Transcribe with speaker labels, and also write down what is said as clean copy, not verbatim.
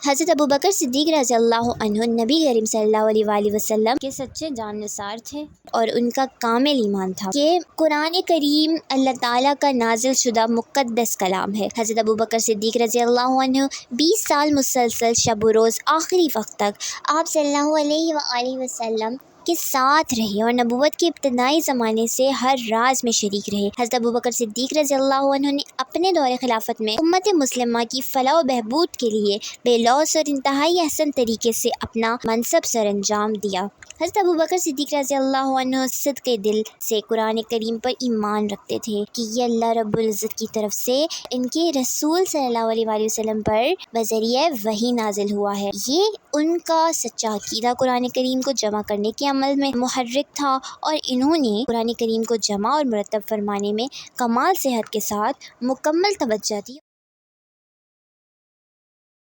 Speaker 1: हज़रत अबू बकर सिद्दीक़ रज़ियल्लाहु अन्हु नबी करीम सल्लल्लाहु अलैहि वसल्लम के सच्चे जाननिसार थे और उनका कामिल ईमान था कि कुरान करीम अल्लाह ताला का नाजिल शुदा मुक़द्दस कलाम है। हज़रत अबू बकर सिद्दीक़ रज़ियल्लाहु अन्हु 20 साल मुसलसल शब व रोज़ आखिरी वक्त तक आप सल्लल्लाहु अलैहि वसल्लम के साथ रहे और नबूवत के इब्तदाई ज़माने से हर राज में शरीक रहे। हज़रत अबू बकर सिद्दीक़ रज़ियल्लाहु अन्हु ने अपने दौरे खिलाफत में उम्मत मुस्लिमा की फ़लाह व बहबूद के लिए बेलौस और इंतहाई अहसन तरीके से अपना मनसब सरअंजाम दिया। हज़रत अबू बकर सिद्दीक़ रज़ियल्लाहु अन्हु सिद्क़े दिल से कुरान करीम पर ईमान रखते थे कि ये अल्लाह रब्बुल इज़्ज़त की तरफ से इनके रसूल सल्लल्लाहु अलैहि वसल्लम पर बज़रिए वही नाजिल हुआ है। ये उनका सच्चा अक़ीदा कुरान करीम को जमा करने के अमल में मुहर्रिक था और इन्होंने कुरान करीम को जमा और मुरतब फरमाने में कमाल सेहत के साथ मुकम्मल तवज्जो दी।